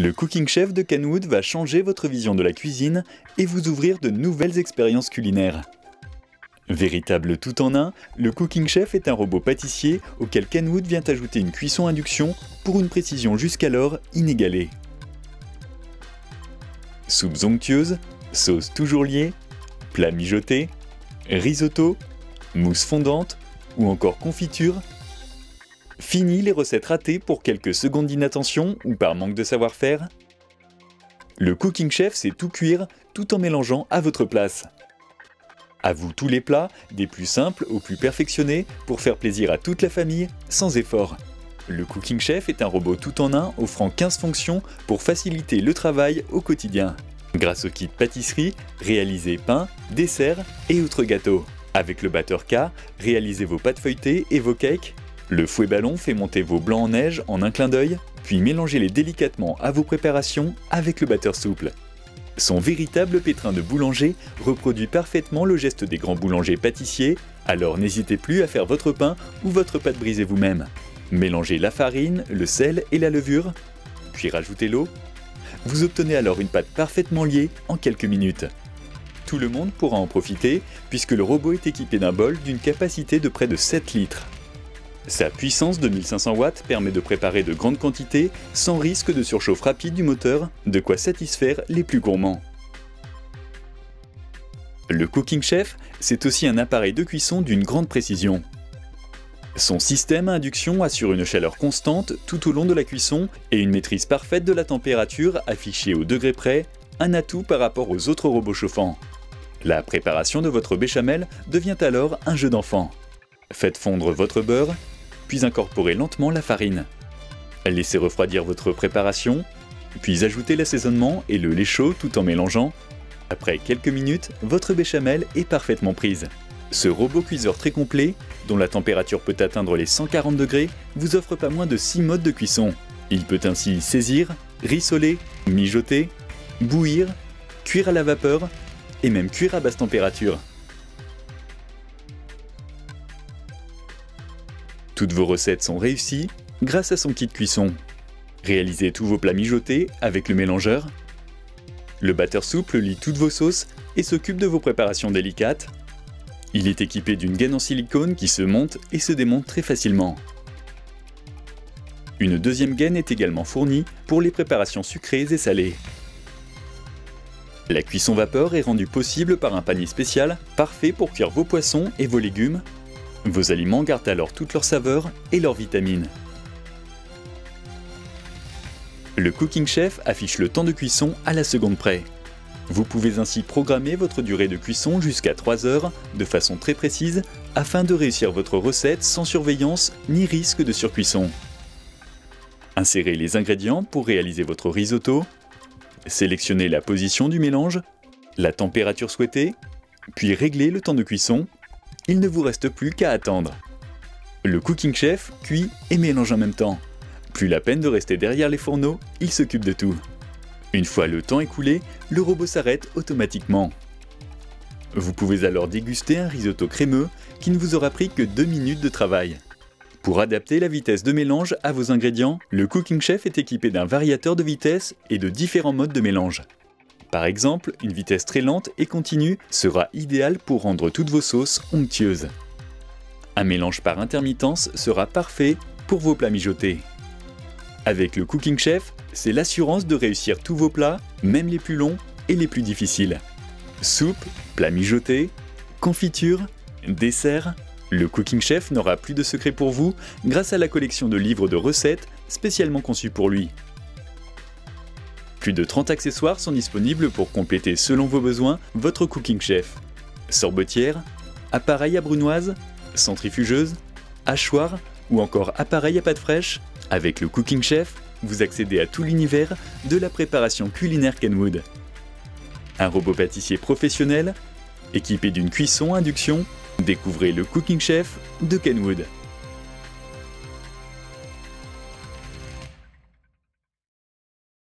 Le Cooking Chef de Kenwood va changer votre vision de la cuisine et vous ouvrir de nouvelles expériences culinaires. Véritable tout en un, le Cooking Chef est un robot pâtissier auquel Kenwood vient ajouter une cuisson induction pour une précision jusqu'alors inégalée. Soupes onctueuses, sauces toujours liées, plats mijotés, risotto, mousse fondante ou encore confiture. Fini les recettes ratées pour quelques secondes d'inattention ou par manque de savoir-faire. Le Cooking Chef sait tout cuire tout en mélangeant à votre place. À vous tous les plats, des plus simples aux plus perfectionnés, pour faire plaisir à toute la famille, sans effort. Le Cooking Chef est un robot tout en un offrant 15 fonctions pour faciliter le travail au quotidien. Grâce au kit pâtisserie, réalisez pain, dessert et autres gâteaux. Avec le batteur K, réalisez vos pâtes feuilletées et vos cakes. Le fouet ballon fait monter vos blancs en neige en un clin d'œil, puis mélangez-les délicatement à vos préparations avec le batteur souple. Son véritable pétrin de boulanger reproduit parfaitement le geste des grands boulangers pâtissiers, alors n'hésitez plus à faire votre pain ou votre pâte brisée vous-même. Mélangez la farine, le sel et la levure, puis rajoutez l'eau. Vous obtenez alors une pâte parfaitement liée en quelques minutes. Tout le monde pourra en profiter puisque le robot est équipé d'un bol d'une capacité de près de 7 litres. Sa puissance de 1500 watts permet de préparer de grandes quantités sans risque de surchauffe rapide du moteur, de quoi satisfaire les plus gourmands. Le Cooking Chef, c'est aussi un appareil de cuisson d'une grande précision. Son système à induction assure une chaleur constante tout au long de la cuisson et une maîtrise parfaite de la température affichée au degré près, un atout par rapport aux autres robots chauffants. La préparation de votre béchamel devient alors un jeu d'enfant. Faites fondre votre beurre, puis incorporez lentement la farine. Laissez refroidir votre préparation, puis ajoutez l'assaisonnement et le lait chaud tout en mélangeant. Après quelques minutes, votre béchamel est parfaitement prise. Ce robot cuiseur très complet, dont la température peut atteindre les 140 degrés, vous offre pas moins de 6 modes de cuisson. Il peut ainsi saisir, rissoler, mijoter, bouillir, cuire à la vapeur et même cuire à basse température. Toutes vos recettes sont réussies grâce à son kit cuisson. Réalisez tous vos plats mijotés avec le mélangeur. Le batteur souple lie toutes vos sauces et s'occupe de vos préparations délicates. Il est équipé d'une gaine en silicone qui se monte et se démonte très facilement. Une deuxième gaine est également fournie pour les préparations sucrées et salées. La cuisson vapeur est rendue possible par un panier spécial, parfait pour cuire vos poissons et vos légumes. Vos aliments gardent alors toute leur saveur et leurs vitamines. Le Cooking Chef affiche le temps de cuisson à la seconde près. Vous pouvez ainsi programmer votre durée de cuisson jusqu'à 3 heures de façon très précise afin de réussir votre recette sans surveillance ni risque de surcuisson. Insérez les ingrédients pour réaliser votre risotto. Sélectionnez la position du mélange, la température souhaitée, puis réglez le temps de cuisson. Il ne vous reste plus qu'à attendre. Le Cooking Chef cuit et mélange en même temps. Plus la peine de rester derrière les fourneaux, il s'occupe de tout. Une fois le temps écoulé, le robot s'arrête automatiquement. Vous pouvez alors déguster un risotto crémeux qui ne vous aura pris que 2 minutes de travail. Pour adapter la vitesse de mélange à vos ingrédients, le Cooking Chef est équipé d'un variateur de vitesse et de différents modes de mélange. Par exemple, une vitesse très lente et continue sera idéale pour rendre toutes vos sauces onctueuses. Un mélange par intermittence sera parfait pour vos plats mijotés. Avec le Cooking Chef, c'est l'assurance de réussir tous vos plats, même les plus longs et les plus difficiles. Soupe, plats mijotés, confiture, dessert, le Cooking Chef n'aura plus de secret pour vous grâce à la collection de livres de recettes spécialement conçus pour lui. Plus de 30 accessoires sont disponibles pour compléter selon vos besoins votre Cooking Chef. Sorbetière, appareil à brunoise, centrifugeuse, hachoir ou encore appareil à pâte fraîche. Avec le Cooking Chef, vous accédez à tout l'univers de la préparation culinaire Kenwood. Un robot pâtissier professionnel, équipé d'une cuisson induction, découvrez le Cooking Chef de Kenwood.